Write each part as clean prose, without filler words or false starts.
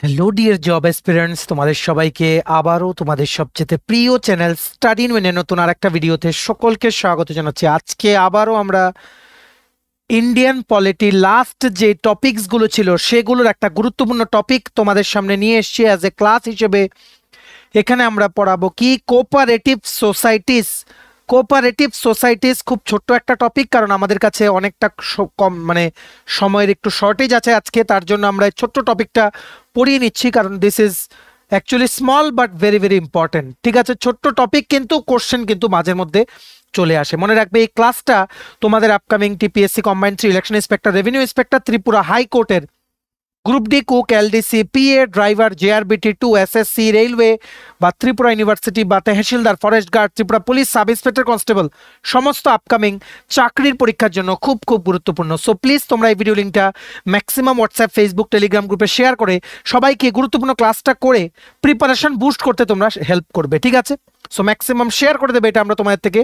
Hello dear job aspirants, তোমাদের সবাইকে আবারও তোমাদের সবচেয়ে প্রিয় চ্যানেল স্টাডি ইন ওয়েনের নতুন আর একটা ভিডিওতে সকলকে স্বাগত জানাচ্ছি। আজকে আবারও আমরা ইন্ডিয়ান পলিটি লাস্ট যে টপিকসগুলো ছিল সেগুলোর একটা গুরুত্বপূর্ণ টপিক তোমাদের সামনে নিয়ে এসেছি অ্যাজ এ ক্লাস হিসেবে। এখানে আমরা পড়াবো কি কোঅপারেটিভ সোসাইটিস। কোঅপারেটিভ সোসাইটিস খুব ছোট্ট একটা টপিক, কারণ আমাদের কাছে অনেকটা কম সময়ের একটু শর্টেজ আছে আজকে, তার জন্য আমরা এই ছোট্ট টপিকটা পড়িয়ে নিচ্ছি, কারণ this is actually small but very very important. ঠিক আছে, ছোট্ট টপিক কিন্তু কোশ্চেন কিন্তু মাঝের মধ্যে চলে আসে। মনে রাখবে এই ক্লাসটা তোমাদের upcoming TPSC combined 3 election inspector, revenue inspector, Tripura হাইকোর্টের group D cook, LDC, PA driver, JRBT 2, SSC, railway বা ত্রিপুরা ইউনিভার্সিটি বা tehsildar, forest guard, Tripura police, sub inspector, constable সমস্ত আপকামিং চাকরির পরীক্ষার জন্য খুব খুব গুরুত্বপূর্ণ। সো প্লিজ তোমরা এই ভিডিও লিঙ্কটা ম্যাক্সিমাম হোয়াটসঅ্যাপ, ফেসবুক, টেলিগ্রাম গ্রুপে শেয়ার করে সবাইকে গুরুত্বপূর্ণ ক্লাসটা করে প্রিপারেশন বুস্ট করতে তোমরা হেল্প করবে। ঠিক আছে, সো ম্যাক্সিমাম শেয়ার করে দেবে, এটা আমরা তোমাদের থেকে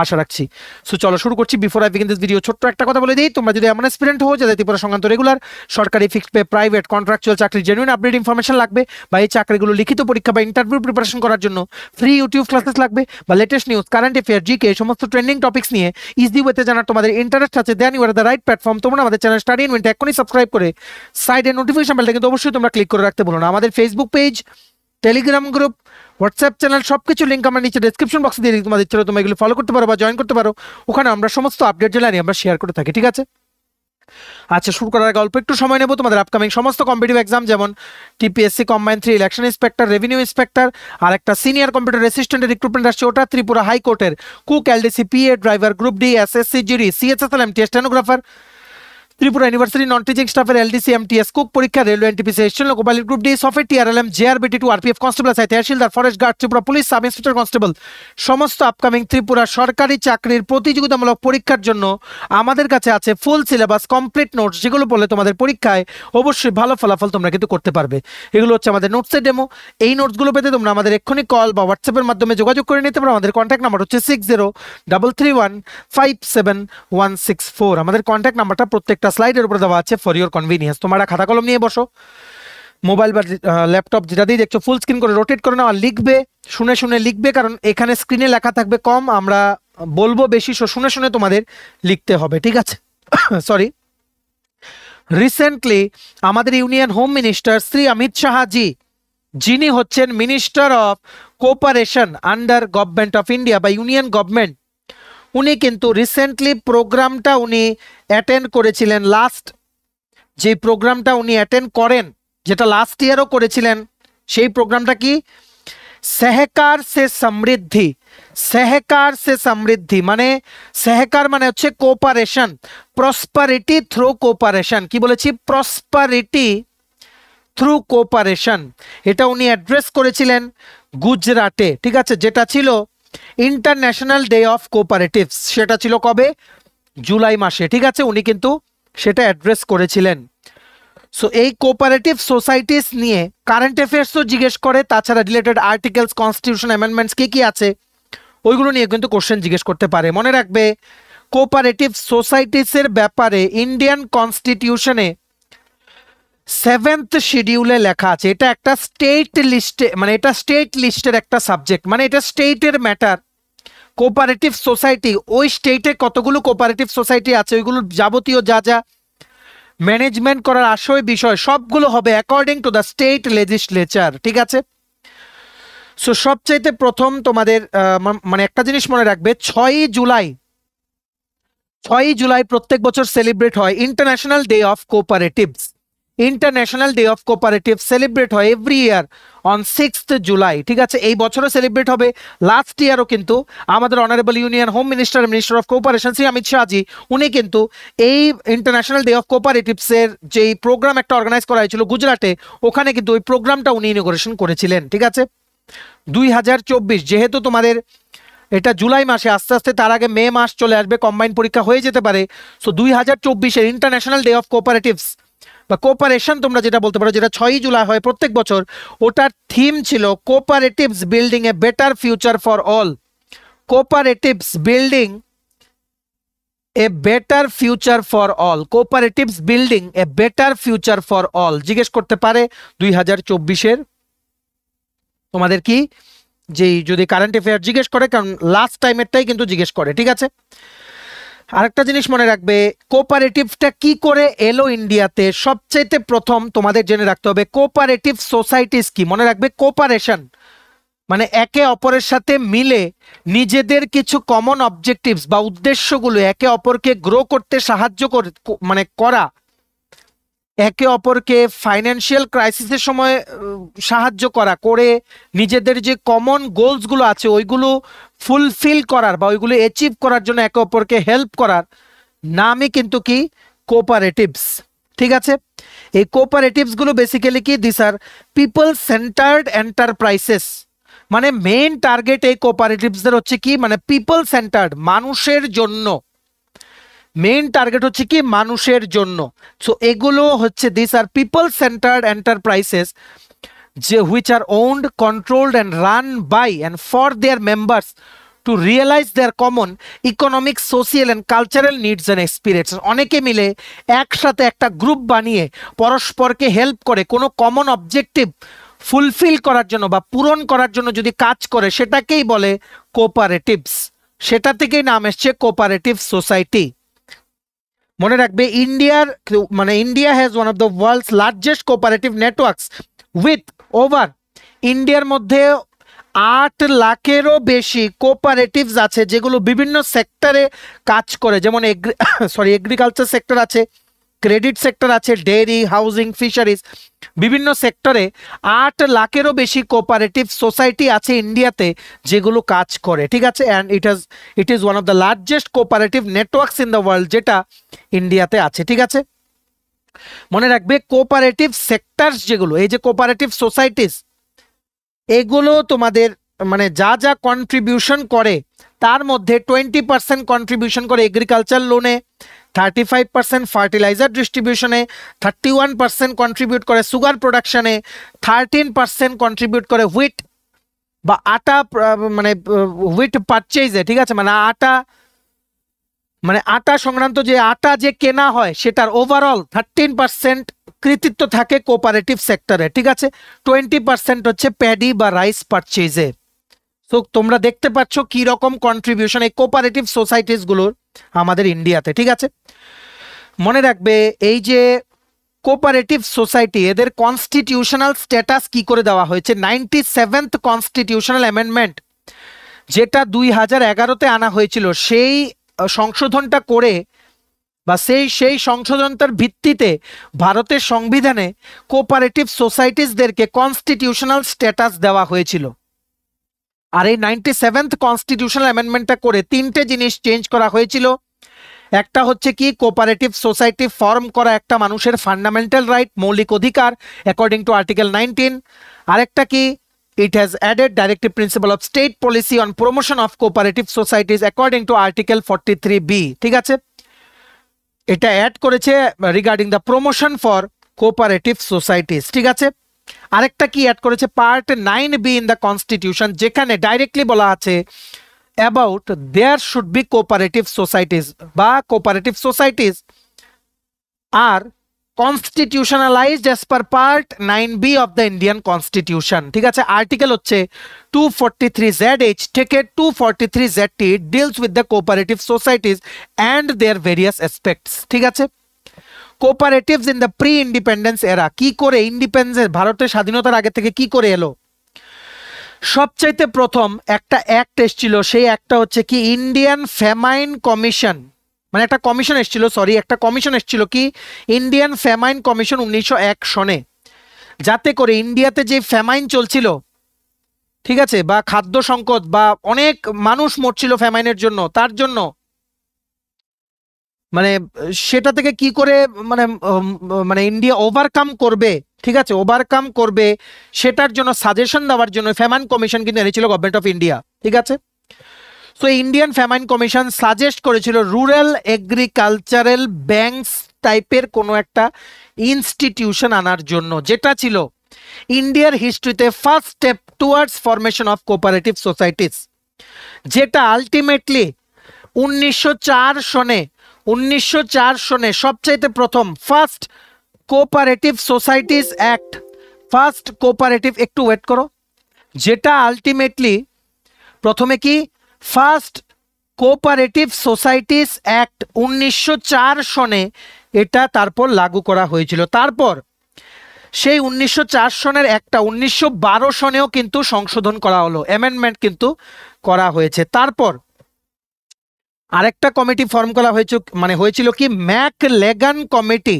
আশা রাখছি। সো চলো শুরু করছি। Before I begin this video ছোট্ট একটা কথা বলে দিই, তোমরা যদি এমন অ্যাসপিরেন্ট হও যাদের ত্রিপুরা সংক্রান্ত রেগুলার, সরকারি, ফিক্সড পে, প্রাইভেট, কন্ট্রাকচুয়াল চাকরি জেনুইন আপডেট ইনফরমেশন লাগবে, বা এই চাকরিগুলো লিখিত পরীক্ষা বা ইন্টারভিউ প্রিপারেশন করার জন্য ফ্রি ইউটিউব ক্লাসেস লাগবে, বা latest news, current affair, GK সমস্ত ট্রেন্ডিং টপিক্স নিয়ে ইজি ওয়েতে জানার তোমাদের ইন্টারেস্ট আছে, then you are the right platform. তোমরা আমাদের চ্যানেল স্টাডি ইন ওয়েতে এখনই সাবস্ক্রাইব করে সাইডে নোটিফিকেশন বেলটা কিন্তু অবশ্যই তোমরা ক্লিক করে রাখতে বলো না। আমাদের Facebook page, Telegram group, WhatsApp channel সবকিছু লিঙ্ক আমরা নিচে ডেসক্রিপশন বক্সে দিয়ে দিই, তোমাদের ইচ্ছে তোমরা এগুলো ফলো করতে পারো বা জয়েন করতে পারো। ওখানে আমরা সমস্ত আপডেট জানি আমরা শেয়ার করে থাকি। ঠিক আছে, আচ্ছা শুরু করার আগে অল্প একটু সময় নেব। তোমাদের আপকামিং সমস্ত কম্পিটিটিভ এক্সাম যেমন TPSC combined 3 election inspector, revenue inspector, আর একটা সিনিয়র কম্পিউটার অ্যাসিস্ট্যান্টের রিক্রুটমেন্ট আসছে, ওটা ত্রিপুরা হাইকোর্টের cook, LDC, PA driver, group D, SSC, GD, CSSL, MTS stenographer, Tripura university non teaching স্টাফের এলডিসি, এমটিএস কুক পরীক্ষা, রেলওয়ে এনটিপিসি, এসেছিল গোপালের group D, software, TRLM, JRBT 2, RPF constable আছে, tehsildar, forest guard, Tripura police, sub inspector, constable সমস্ত upcoming Tripura সরকারি চাকরির প্রতিযোগিতামূলক পরীক্ষার জন্য আমাদের কাছে আছে ফুল সিলেবাস, কমপ্লিট নোটস, যেগুলো বলে তোমাদের পরীক্ষায় অবশ্যই ভালো ফলাফল তোমরা কিন্তু করতে পারবে। এগুলো হচ্ছে আমাদের নোটসের ডেমো। এই নোটসগুলো পেতে তোমরা আমাদের এক্ষুনি কল বা হোয়াটসঅ্যাপের মাধ্যমে যোগাযোগ করে নিতে পারো। আমাদের কন্ট্যাক্ট নাম্বার হচ্ছে 6033157164। আমাদের কন্ট্যাক্ট নাম্বারটা প্রত্যেকটা স্লাইডের উপরে দেওয়া আছে ফর ইওর কনভিনিয়েন্স। তোমরা খাতা কলম নিয়ে বসো, মোবাইল বা ল্যাপটপ যেটা দিয়ে দেখছো ফুল স্ক্রিন করে রোটেট করে নাও, আর লিখবে, শুনে শুনে লিখবে, কারণ এখানে স্ক্রিনে লেখা থাকবে কম, আমরা বলবো বেশি, শুনে শুনে তোমাদের লিখতে হবে। ঠিক আছে, সরি। রিসেন্টলি আমাদের union home minister Shri Amit Shah ji, যিনি হচ্ছেন minister of cooperation under government of India বা ইউনিয়ন গভর্নমেন্ট, উনি কিন্তু রিসেন্টলি প্রোগ্রামটা উনি অ্যাটেন্ড করেছিলেন। লাস্ট যে প্রোগ্রামটা উনি অ্যাটেন্ড করেন, যেটা লাস্ট ইয়ারও করেছিলেন, সেই প্রোগ্রামটা কি? সহকার সে সমৃদ্ধি। সহকার সে সমৃদ্ধি মানে, সহকার মানে হচ্ছে কোঅপারেশন, প্রসপারিটি থ্রু কোঅপারেশন। কি বলেছি? Prosperity through cooperation. এটা উনি অ্যাড্রেস করেছিলেন গুজরাটে। ঠিক আছে, যেটা ছিল ইন্টারন্যাশনাল ডে অফ কোঅপারেটিভস। সেটা ছিল কবে? জুলাই মাসে। ঠিক আছে, উনি কিন্তু সেটা অ্যাড্রেস করেছিলেন। সো এই কোঅপারেটিভ সোসাইটিস নিয়ে কারেন্ট অ্যাফেয়ার্সও জিজ্ঞেস করে, তাছাড়া রিলেটেড আর্টিকেলস, কনস্টিটিউশন অ্যামেন্ডমেন্টস কি কি আছে ওইগুলো নিয়ে কিন্তু কোশ্চেন জিজ্ঞেস করতে পারে। মনে রাখবে কোঅপারেটিভ সোসাইটিসের ব্যাপারে ইন্ডিয়ান কনস্টিটিউশনে 7th শিডিউলে লেখা আছে। এটা একটা স্টেট লিস্টে, মানে এটা স্টেট লিস্টের একটা সাবজেক্ট, মানে এটা স্টেটের ম্যাটার। কোঅপারেটিভ সোসাইটি, ওই স্টেটে কতগুলো কোঅপারেটিভ সোসাইটি আছে, ওইগুলোর যাবতীয় যা যা ম্যানেজমেন্ট করার আশয় বিষয় সবগুলো হবে according to the state legislature. ঠিক আছে, সো সবচাইতে প্রথম তোমাদের মানে একটা জিনিস মনে রাখবে, 6ই জুলাই প্রত্যেক বছর সেলিব্রেট হয় international day of cooperatives. International day of cooperative celebrate হয় every year on 6th July. ঠিক আছে, এই বছরও সেলিব্রেট হবে, লাস্ট ইয়ারও কিন্তু আমাদের honourable union home minister, minister of cooperation Shri Amit Shahji, উনি কিন্তু এই ইন্টারন্যাশনাল ডে অফ কোঅপারেটিভসের যেই প্রোগ্রাম একটা অর্গানাইজ করা হয়েছিল গুজরাটে, ওখানে কিন্তু ওই প্রোগ্রামটা উনি ইনোগ্রেশন করেছিলেন। ঠিক আছে, 2024 যেহেতু তোমাদের এটা জুলাই মাসে, আস্তে আস্তে তার আগে মে মাস চলে আসবে, কম্বাইন্ড পরীক্ষা হয়ে যেতে পারে। সো 2024-এর ইন্টারন্যাশনাল ডে অফ কোঅপারেটিভস বা কোঅপারেশন তোমরা যেটা বলতে পারো, যেটা 6ই জুলাই হয় প্রত্যেক বছর, ওটার থিম ছিল cooperatives building a better future for all. Cooperatives building a better future for all, cooperatives building a better future for all, জিজ্ঞেস করতে পারে 2024-এর তোমাদের কি যে যদি কারেন্ট অ্যাফেয়ার জিজ্ঞেস করে, কারণ লাস্ট টাইমেরটাই কিন্তু জিজ্ঞেস করে, ঠিক আছে। আরেকটা জিনিস মনে রাখবে, কোঅপারেটিভটা কি করে এলো ইন্ডিয়াতে, সবচাইতে প্রথম তোমাদের জেনে রাখতে হবে কোঅপারেটিভ সোসাইটিস কি। মনে রাখবে কোঅপারেশন মানে একে অপরের সাথে মিলে নিজেদের কিছু কমন অবজেক্টিভস বা উদ্দেশ্যগুলো একে অপরকে গ্রো করতে সাহায্য করে, মানে করা, একে অপরকে ফাইন্যান্সিয়াল ক্রাইসিসের সময় সাহায্য করা, করে নিজেদের যে কমন গোলসগুলো আছে ওইগুলো ফুলফিল করার বা ওইগুলো অ্যাচিভ করার জন্য একে অপরকে হেল্প করার নামই কিন্তু কি কোঅপারেটিভস, ঠিক আছে। এই কোঅপারেটিভসগুলো বেসিক্যালি কি, this are people centred enterprises, মানে মেইন টার্গেট এই কোঅপারেটিভসদের হচ্ছে কি, মানে পিপল সেন্টার্ড, মানুষের জন্য, মেইন টার্গেট হচ্ছে কি মানুষের জন্য। সো এগুলো হচ্ছে this are people centred enterprises যে which are owned, controlled and run by and for their members to realise their common economic, social and cultural needs and experience. অনেকে মিলে একসাথে একটা গ্রুপ বানিয়ে পরস্পরকে হেল্প করে কোনো কমন অবজেক্টিভ ফুলফিল করার জন্য বা পূরণ করার জন্য যদি কাজ করে, সেটাকেই বলে কোঅপারেটিভস। সেটা থেকেই নাম এসছে কোঅপারেটিভ সোসাইটি। মনে রাখবে ইন্ডিয়ার মানে India has one of the world's largest cooperative networks with over, ইন্ডিয়ার মধ্যে 8 লাখেরও বেশি কোঅপারেটিভস আছে যেগুলো বিভিন্ন সেক্টরে কাজ করে, যেমন এগ্রিকালচার সেক্টর আছে, ক্রেডিট সেক্টর আছে, ডেয়ারি, হাউজিং, ফিশারিজ, বিভিন্ন সেক্টরে 8 লাখেরও বেশি কোঅপারেটিভ সোসাইটি আছে ইন্ডিয়াতে যেগুলো কাজ করে, ঠিক আছে। And it is one of the largest cooperative networks in the world, যেটা ইন্ডিয়াতে আছে, ঠিক আছে। মনে রাখবে কোঅপারেটিভ সেক্টরস যেগুলো, এই যে কোঅপারেটিভ সোসাইটিস, এগুলো তোমাদের মানে যা যা কন্ট্রিবিউশন করে তার মধ্যে 20% কন্ট্রিবিউশন করে এগ্রিকালচার লোনে, 35% ফার্টিলাইজার ডিস্ট্রিবিউশনে, 31% কন্ট্রিবিউট করে সুগার প্রোডাকশনে, 13% কন্ট্রিবিউট করে হুইট বা আটা মানে হুইট পারচেজে, ঠিক আছে, মানে আটা সংক্রান্ত যে আটা যে কেনা হয় সেটার ওভারঅল 13% কৃতিত্ব থাকে কোঅপারেটিভ সেক্টরে, ঠিক আছে। 20% হচ্ছে প্যাডি বা রাইস পারচেজে। সো তোমরা দেখতে পাচ্ছ কি রকম কন্ট্রিবিউশন এই কোঅপারেটিভ সোসাইটিস গুলোর আমাদের ইন্ডিয়াতে, ঠিক আছে। মনে রাখবে এই যে কোঅপারেটিভ সোসাইটি, এদের কনস্টিটিউশনাল স্ট্যাটাস কি করে দেওয়া হয়েছে, 97th কনস্টিটিউশনাল অ্যামেন্ডমেন্ট যেটা 2011-তে আনা হয়েছিল, সেই সংশোধনটা করে বা সেই সংশোধনটার ভিত্তিতে ভারতের সংবিধানে কোঅপারেটিভ সোসাইটিসদেরকে কনস্টিটিউশনাল স্ট্যাটাস দেওয়া হয়েছিল। আর এই 97th কনস্টিটিউশনাল অ্যামেন্ডমেন্টটা করে 3টে জিনিস চেঞ্জ করা হয়েছিল। একটা হচ্ছে কি, কোঅপারেটিভ সোসাইটি ফর্ম করা একটা মানুষের ফান্ডামেন্টাল রাইট, মৌলিক অধিকার অ্যাকর্ডিং টু আর্টিকেল 19। আরেকটা কি, it has added directive principle of state policy on promotion of cooperative societies according to article 43B, ঠিক আছে। এটা অ্যাড করেছে regarding the promotion for cooperative societies, ঠিক আছে। আরেকটা কি অ্যাড করেছে, part 9B in the constitution, যেখানে ডাইরেক্টলি বলা আছে about there should be cooperative societies বা cooperative societies are constitutionalised as per part 9B of the Indian constitution, ঠিক আছে। আর্টিকেল হচ্ছে 243ZH থেকে 243ZT, it deals with the cooperative societies and their various aspects, ঠিক আছে। Cooperatives in the pre independence এরা কি করে, ইন্ডিপেন্ডেন্স ভারতের স্বাধীনতার আগে থেকে কি করে এলো, সবচাইতে প্রথম একটা অ্যাক্ট এসেছিল, সেই অ্যাক্টটা হচ্ছে কি ইন্ডিয়ান ফ্যামাইন কমিশন, মানে একটা কমিশন এসেছিল কি ইন্ডিয়ান ফ্যামাইন কমিশন 1901 সনে, যাতে করে ইন্ডিয়াতে যে ফ্যামাইন চলছিল, ঠিক আছে, বা খাদ্য সংকট বা অনেক মানুষ মরছিল ফ্যামাইনের জন্য, তার জন্য মানে সেটা থেকে কি করে মানে ইন্ডিয়া ওভারকাম করবে, ঠিক আছে, ওভারকাম করবে সেটার জন্য সাজেশন দেওয়ার জন্য ফ্যামাইন কমিশন কিন্তু এনেছিল গভর্নমেন্ট অফ ইন্ডিয়া, ঠিক আছে। So Indian famine commission suggest করেছিল রুরাল এগ্রিকালচারাল ব্যাংকস টাইপের কোনো একটা ইনস্টিটিউশন আনার জন্য, যেটা ছিল ইন্ডিয়ার হিস্ট্রিতে first step towards formation of cooperative societies, যেটা আলটিমেটলি 1904 সনে 1904 সনে সবচাইতে প্রথম first cooperative societies act, first cooperative, একটু ওয়েট করো, যেটা আলটিমেটলি প্রথমে কি ফার্স্ট কোঅপারেটিভ সোসাইটিজ অ্যাক্ট 1904 সনে এটা তারপর লাগু করা হয়েছিল। তারপর সেই 1904 সনের একটা 1912 সনেও কিন্তু সংশোধন করা হলো, অ্যামেন্ডমেন্ট কিন্তু করা হয়েছে। তারপর আরেকটা কমিটি ফর্ম করা হয়েছিল কি ম্যাকলেগান কমিটি,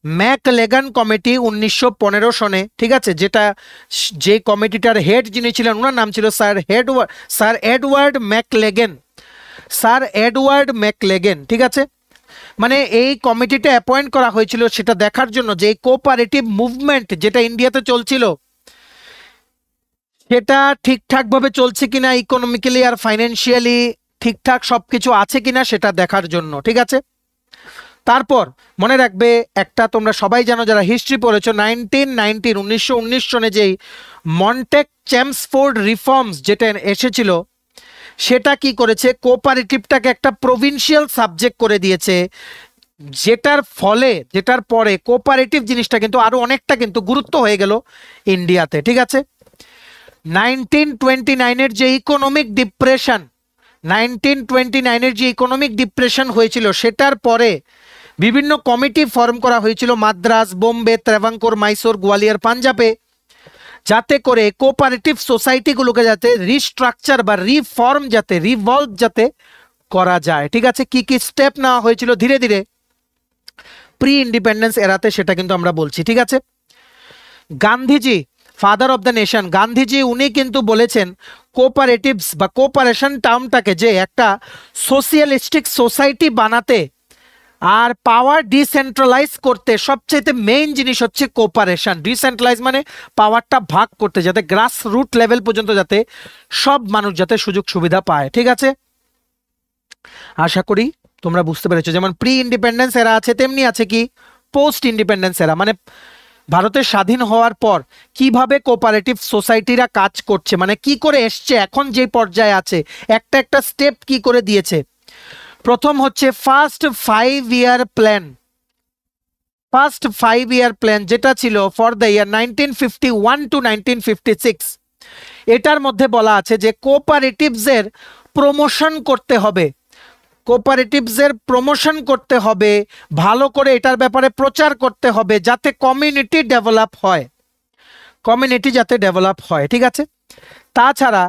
ম্যাকলেগান কমিটি 1915 সনে, ঠিক আছে, যেটা যে কমিটিটার হেড যিনি ছিলেন ওনার নাম ছিল স্যার এডওয়ার্ড ম্যাকলেগেন, স্যার এডওয়ার্ড ম্যাকলেগেন, ঠিক আছে। মানে এই কমিটিটা অ্যাপয়েন্ট করা হয়েছিল সেটা দেখার জন্য যে এই কোঅপারেটিভ মুভমেন্ট যেটা ইন্ডিয়াতে চলছিল সেটা ঠিকঠাকভাবে চলছে কিনা, ইকোনমিক্যালি আর ফাইন্যান্সিয়ালি ঠিকঠাক সবকিছু আছে কিনা সেটা দেখার জন্য, ঠিক আছে। তারপর মনে রাখবে একটা, তোমরা সবাই জানো যারা হিস্ট্রি পড়েছো, 1919 সনে যেই মন্টেক চেমসফোর্ড রিফর্মস যেটা এসেছিল সেটা কি করেছে, কোঅপারেটিভটাকে একটা প্রভিন্সিয়াল সাবজেক্ট করে দিয়েছে, যেটার পরে কোঅপারেটিভ জিনিসটা কিন্তু আরো অনেকটা কিন্তু গুরুত্ব হয়ে গেল ইন্ডিয়াতে, ঠিক আছে। 1929 যে ইকোনমিক ডিপ্রেশন, 1929 যে ইকোনমিক ডিপ্রেশন হয়েছিল সেটার পরে বিভিন্ন কমিটি ফর্ম করা হয়েছিল মাদ্রাস, বোম্বে, ত্রাভাঙ্কোর, মাইসোর, গোয়ালিয়র, পাঞ্জাবে, যাতে করে কোঅপারেটিভ সোসাইটিগুলোকে যাতে রিস্ট্রাকচার বা রিফর্ম যাতে রিভলভ যাতে করা যায়, ঠিক আছে। কি কি স্টেপ নেওয়া হয়েছিল ধীরে ধীরে প্রি ইন্ডিপেন্ডেন্স এরাতে সেটা কিন্তু আমরা বলছি, ঠিক আছে। Gandhiji, father of the nation, Gandhiji উনি কিন্তু বলেছেন কোঅপারেটিভস বা কোঅপারেশন টার্মটাকে যে একটা সোশিয়ালিস্টিক সোসাইটি বানাতে আর পাওয়ার ডিসেন্ট্রালাইজ করতে সবচেয়ে মেইন জিনিস হচ্ছে কোঅপারেশন। ডিসেন্ট্রালাইজ মানে পাওয়ারটা ভাগ করতে, যাতে গ্রাস রুট লেভেল পর্যন্ত যাতে সব মানুষ যাতে সুযোগ সুবিধা পায়, ঠিক আছে। আশা করি তোমরা বুঝতে পেরেছো। যেমন প্রি ইন্ডিপেন্ডেন্স এরা আছে তেমনি আছে কি পোস্ট ইন্ডিপেন্ডেন্স এরা, মানে ভারতের স্বাধীন হওয়ার পর কিভাবে কোঅপারেটিভ সোসাইটিরা কাজ করছে, মানে কি করে এসছে এখন যে পর্যায়ে আছে, একটা একটা স্টেপ কি করে দিয়েছে। প্রথম হচ্ছে first 5 year plan, first 5 year plan যেটা ছিল ফর দ্য ইয়ার 1951 টু 1956। এটার মধ্যে বলা আছে যে কোঅপারেটিভসের প্রমোশন করতে হবে, কোঅপারেটিভসের প্রমোশন করতে হবে, ভালো করে এটার ব্যাপারে প্রচার করতে হবে যাতে কমিউনিটি ডেভেলপ হয়, কমিউনিটি যাতে ডেভেলপ হয়, ঠিক আছে। তাছাড়া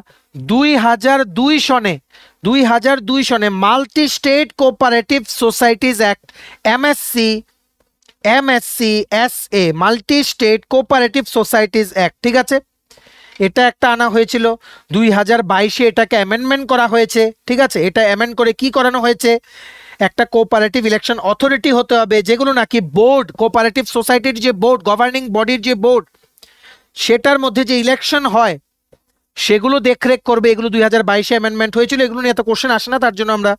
2002 সনে multi state cooperative societies act MSC/SA multi state cooperative societies act, ঠিক আছে, এটা একটা আনা হয়েছিল। 2022 এটাকে অ্যামেন্ডমেন্ট করা হয়েছে, ঠিক আছে। এটা অ্যামেন্ড করে কি করানো হয়েছে, একটা কোঅপারেটিভ ইলেকশন অথরিটি হতে হবে যেগুলো নাকি বোর্ড, কোঅপারেটিভ সোসাইটির যে বোর্ড, গভর্নিং বডির যে বোর্ড, সেটার মধ্যে যে ইলেকশন হয় সেগুলো দেখরেখ করবে। এগুলো 2022 অ্যামেন্ডমেন্ট হয়েছিল, এগুলো নিয়ে এত কোশ্চেন আসে না, তার জন্য আমরা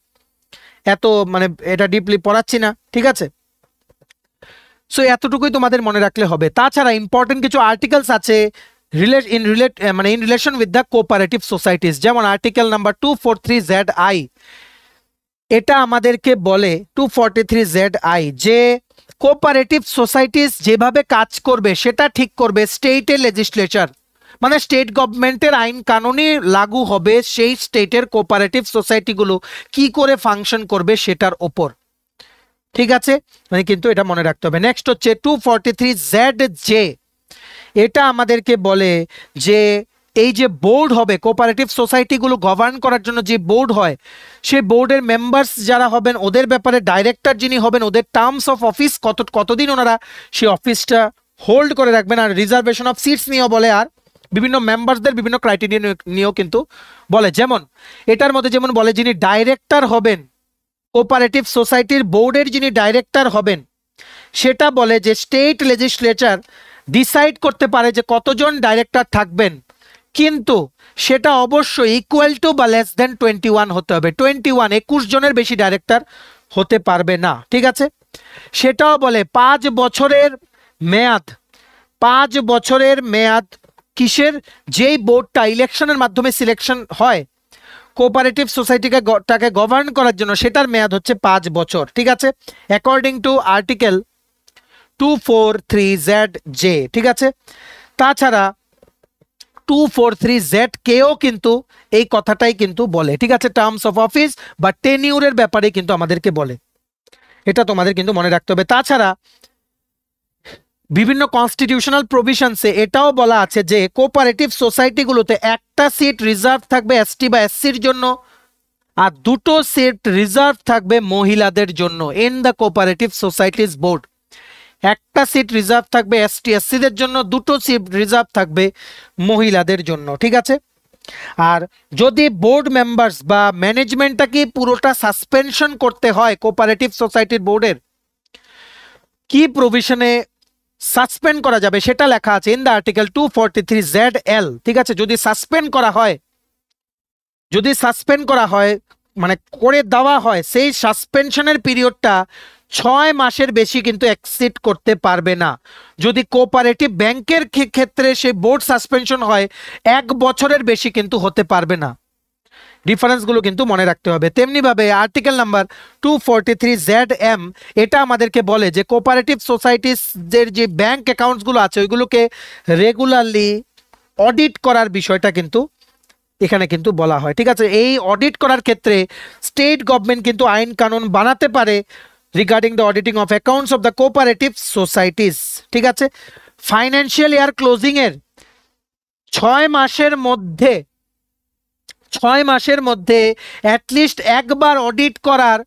এত এটা ডিপলি পড়াচ্ছি না, ঠিক আছে। সো এতটুকুই তোমাদের মনে রাখলে হবে। তাছাড়া ইম্পর্টেন্ট কিছু আর্টিকেলস আছে in relation with the cooperative societies, যেমন আর্টিকেল নাম্বার 243ZI, এটা আমাদেরকে বলে 243ZI যে কোঅপারেটিভ সোসাইটিস যেভাবে কাজ করবে সেটা ঠিক করবে স্টেটের লেজিসলেচার, মানে স্টেট গভর্নমেন্টের আইন কানুনই লাগু হবে সেই স্টেটের কোঅপারেটিভ সোসাইটিগুলো কি করে ফাংশন করবে সেটার ওপর, ঠিক আছে। মানে কিন্তু এটা মনে রাখতে হবে। নেক্সট হচ্ছে 243ZJ, এটা আমাদেরকে বলে যে এই যে বোর্ড হবে কোঅপারেটিভ সোসাইটিগুলো গভর্ন করার জন্য যে বোর্ড হয়, সেই বোর্ডের মেম্বার্স যারা হবেন ওদের ব্যাপারে ডাইরেক্টর যিনি হবেন ওদের টার্মস অফ অফিস কতদিন ওনারা সেই অফিসটা হোল্ড করে রাখবেন, আর রিজার্ভেশন অফ সিটস নিয়েও বলে, আর বিভিন্ন মেম্বারসদের বিভিন্ন ক্রাইটেরিয়া নিয়েও কিন্তু বলে। যেমন এটার মধ্যে যেমন বলে যিনি ডাইরেক্টর হবেন কোঅপারেটিভ সোসাইটির বোর্ডের, যিনি ডাইরেক্টর হবেন সেটা বলে যে স্টেট লেজিসলেচার ডিসাইড করতে পারে যে কতজন ডাইরেক্টর থাকবেন, কিন্তু সেটা অবশ্যই ইকুয়াল টু বা লেস দেন 21 হতে হবে। 21 জনের বেশি ডাইরেক্টর হতে পারবে না, ঠিক আছে। সেটাও বলে 5 বছরের মেয়াদ, 5 বছরের মেয়াদ কিসের, যেই বোর্ডটা ইলেকশনের মাধ্যমে সিলেকশন হয় কোঅপারেটিভ সোসাইটিটাকে গভর্ন করার জন্য সেটার মেয়াদ হচ্ছে 5 বছর, ঠিক আছে, অ্যাকর্ডিং টু আর্টিকেল 243ZJ, ঠিক আছে। তাছাড়া 243Z কেও কিন্তু এই কথাটাই কিন্তু বলে, ঠিক আছে, টার্মস অফ অফিস বা টেনিউরের ব্যাপারে কিন্তু আমাদেরকে বলে, এটা তোমাদের কিন্তু মনে রাখতে হবে। তাছাড়া বিভিন্ন কনস্টিটিউশনাল প্রভিশনসে এটাও বলা আছে যে কোঅপারেটিভ সোসাইটিগুলোতে একটা সিট রিজার্ভ থাকবে এসটি বা এসসির জন্য, আর 2টো সিট রিজার্ভ থাকবে মহিলাদের জন্য in the cooperative societies board. একটা সিট রিজার্ভ থাকবে এসটি এসসিদের জন্য, 2টো সিট রিজার্ভ থাকবে মহিলাদের জন্য, ঠিক আছে। আর যদি বোর্ড মেম্বার্স বা ম্যানেজমেন্টটাকে পুরোটা সাসপেনশন করতে হয় কোঅপারেটিভ সোসাইটির বোর্ডের, কি প্রভিশনে সাসপেন্ড করা যাবে সেটা লেখা আছে ইন দ্য আর্টিকেল 243ZL, ঠিক আছে। যদি সাসপেন্ড করা হয় মানে করে দেওয়া হয়, সেই সাসপেনশনের পিরিয়ডটা 6 মাসের বেশি কিন্তু এক্সিড করতে পারবে না। যদি কোঅপারেটিভ ব্যাংকের ক্ষেত্রে সেই বোর্ড সাসপেনশন হয় 1 বছরের বেশি কিন্তু হতে পারবে না। ডিফারেন্সগুলো কিন্তু মনে রাখতে হবে। তেমনিভাবে আর্টিকেল নাম্বার 243ZM এটা আমাদেরকে বলে যে কোঅপারেটিভ সোসাইটিসের যে ব্যাংক অ্যাকাউন্টসগুলো আছে ওইগুলোকে রেগুলারলি অডিট করার বিষয়টা কিন্তু এখানে কিন্তু বলা হয়, ঠিক আছে। এই অডিট করার ক্ষেত্রে স্টেট গভর্নমেন্ট কিন্তু আইন কানুন বানাতে পারে regarding the auditing of accounts of the cooperative societies, ঠিক আছে। ফাইন্যান্সিয়াল ইয়ার ক্লোজিং এর 6 মাসের মধ্যে অ্যাটলিস্ট একবার অডিট করার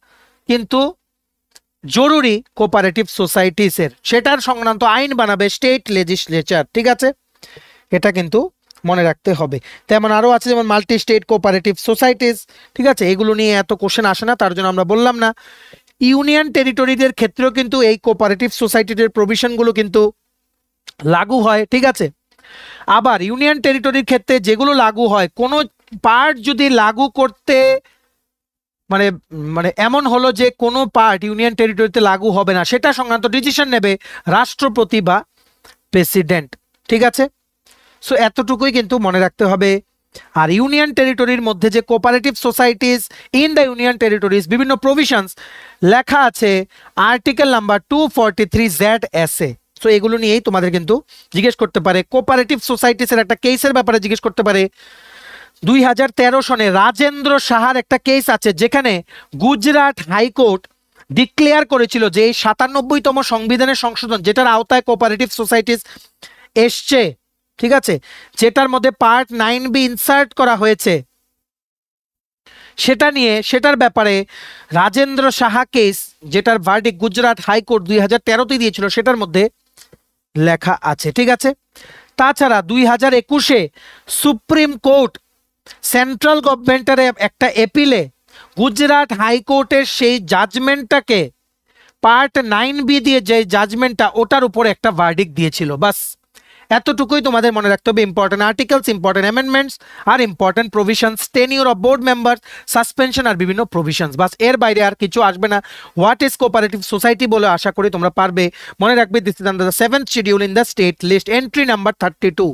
কিন্তু জরুরি কোঅপারেটিভ সোসাইটিসের, সেটার সংক্রান্ত আইন বানাবে স্টেট লেজিসলেচার, ঠিক আছে। এটা কিন্তু মনে রাখতে হবে। তেমন আরও আছে যেমন মাল্টি স্টেট কোঅপারেটিভ সোসাইটিস, ঠিক আছে। এগুলো নিয়ে এত কোশ্চেন আসে না, তার জন্য আমরা বললাম না। ইউনিয়ন টেরিটরিদের ক্ষেত্রেও কিন্তু এই কোঅপারেটিভ সোসাইটির প্রভিশনগুলো কিন্তু লাগু হয়, ঠিক আছে। আবার ইউনিয়ন টেরিটরির ক্ষেত্রে যেগুলো লাগু হয়, কোনো পার্ট যদি লাগু করতে মানে মানে এমন হলো যে কোনো পার্ট ইউনিয়ন টেরিটরিতে লাগু হবে না, সেটা সংক্রান্ত ডিসিশন নেবে রাষ্ট্রপতি বা প্রেসিডেন্ট, ঠিক আছে। সো এতটুকুই কিন্তু মনে রাখতে হবে। আর ইউনিয়ন টেরিটরির মধ্যে যে cooperative societies in the union territories বিভিন্ন প্রভিশনস লেখা আছে আর্টিকেল নাম্বার 243ZSA। সো এগুলো নিয়েই তোমাদের কিন্তু জিজ্ঞেস করতে পারে। কোঅপারেটিভ সোসাইটিসের একটা কেসের ব্যাপারে জিজ্ঞেস করতে পারে। 2013 সনে রাজেন্দ্র সাহার একটা কেস আছে যেখানে গুজরাট হাইকোর্ট ডিক্লেয়ার করেছিল যে এই 97তম সংবিধানের সংশোধন যেটার আওতায় কোঅপারেটিভ সোসাইটিস এসছে, ঠিক আছে, যেটার মধ্যে পার্ট 9B ইনসার্ট করা হয়েছে, সেটার ব্যাপারে রাজেন্দ্র সাহা কেস যেটার ভার্ডিক্ট গুজরাট হাইকোর্ট 2013তে দিয়েছিল সেটার মধ্যে লেখা আছে, ঠিক আছে। তাছাড়া 2021-এ সুপ্রিম কোর্ট সেন্ট্রাল গভর্নমেন্টের একটা এপিলে গুজরাট হাইকোর্টের সেই জাজমেন্টটাকে পার্ট 9B দিয়ে যে জাজমেন্টটা ওটার উপরে একটা ভার্ডিক্ট দিয়েছিল। বাস এতটুকুই তোমাদের মনে রাখতে হবে। ইম্পর্টেন্ট আর্টিকেলস, ইম্পর্টেন্ট অ্যামেন্ডমেন্টস আর important provisions, tenure of board member, suspension আর বিভিন্ন প্রভিশনস, বাস এর বাইরে আর কিছু আসবে না। হোয়াট ইজ কোঅপারেটিভ সোসাইটি বলে আশা করি তোমরা পারবে। মনে রাখবে this is under the 7th schedule in the state list, entry number 32,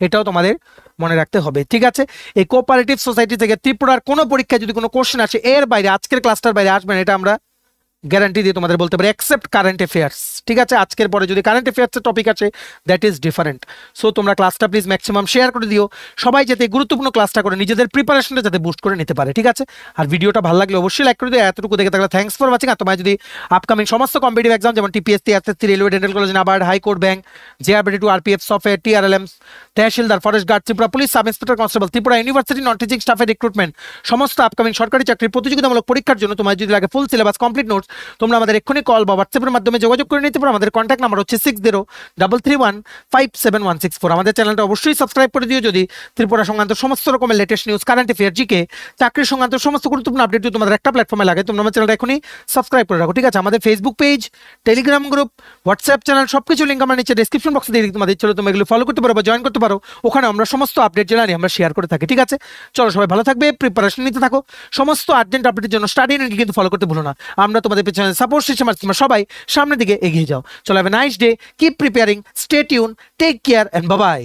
এটাও তোমাদের মনে রাখতে হবে, ঠিক আছে। এই কোঅপারেটিভ সোসাইটি থেকে ত্রিপুরার কোনো পরীক্ষায় যদি কোনো কোশ্চেন আসে এর বাইরে, আজকের ক্লাসটার বাইরে আসবে না, এটা আমরা গ্যারান্টি দিয়ে তোমাদের বলতে পারি, এক্সেপ্ট কারেন্ট অ্যাফেয়ার্স, ঠিক আছে। আজকের পরে যদি কারেন্ট অ্যাফেয়ার্সের টপিক আছে দ্যাট ইজ ডিফারেন্ট। সো তোমরা ক্লাসটা প্লিজ ম্যাক্সিমাম শেয়ার করে দিও, সবাই যাতে গুরুত্বপূর্ণ ক্লাসটা করে নিজেদের প্রিপারেশনটা যাতে বুস্ট করে নিতে পারে, ঠিক আছে। আর ভিডিওটা ভালো লাগলে অবশ্যই লাইক করে দিও। এতটুকু দেখে থাকলে থ্যাঙ্কস ফর ওয়াচিং। আর তোমার যদি আপকামিং সমস্ত কম্পিটিটিভ এক্সাম যেমন TPSC, SSC, railway, dental college, NABARD, high court, bank, JRBT 2, RPF, software, TRLM, তহসিলদার, forest guard, Tripura police sub inspector constable, Tripura university non teaching স্টাফের রিক্রুটমেন্ট, সমস্ত আপকামিং সরকারি চাকরির প্রতিযোগিতামূলক পরীক্ষার জন্য তোমার যদি লাগে ফুল সিলেবাস কমপ্লিট নোটস, তোমরা আমাদের এক্ষুনি কল বা হোয়াটসঅ্যাপের মাধ্যমে যোগাযোগ করে নিতে পারো। আমাদের কন্ট্যাক্ট নাম্বার হচ্ছে 6033157164। আমাদের চ্যানেলটা অবশ্যই সাবস্ক্রাইব করে দিও যদি ত্রিপুরা সংক্রান্ত সমস্ত রকমের latest news, current affair, GK, চাকরির সংক্রান্ত সমস্ত গুরুত্বপূর্ণ আপডেট যদি তোমাদের একটা প্ল্যাটফর্মে লাগে তোমরা আমার চ্যানেলটা এখনই সাবস্ক্রাইব করে রাখো, ঠিক আছে। আমাদের Facebook page, Telegram group, WhatsApp channel সবকিছু লিঙ্ক আমরা নিচে ডেসক্রিপশন বক্সে দিয়ে দিই, তোমাদের চলো তোমরা এগুলো ফলো করতে পারো বা জয়েন করতে পারো। ওখানে আমরা সমস্ত আপডেট জানি আমরা শেয়ার করে থাকি, ঠিক আছে। চলো সবাই ভালো থাকবে, প্রিপারেশন নিতে থাকো, সমস্ত আর্জেন্ট আপডেটের জন্য স্টাডি ইউনিট কিন্তু ফলো করতে ভুলো না। আমরা তোমাদের পেছনে সাপোর্ট সিস্টেম আছে, তোমরা সবাই সামনের দিকে এগিয়ে যাও। চলো have a nice day, keep preparing, stay tune, take care and bye by.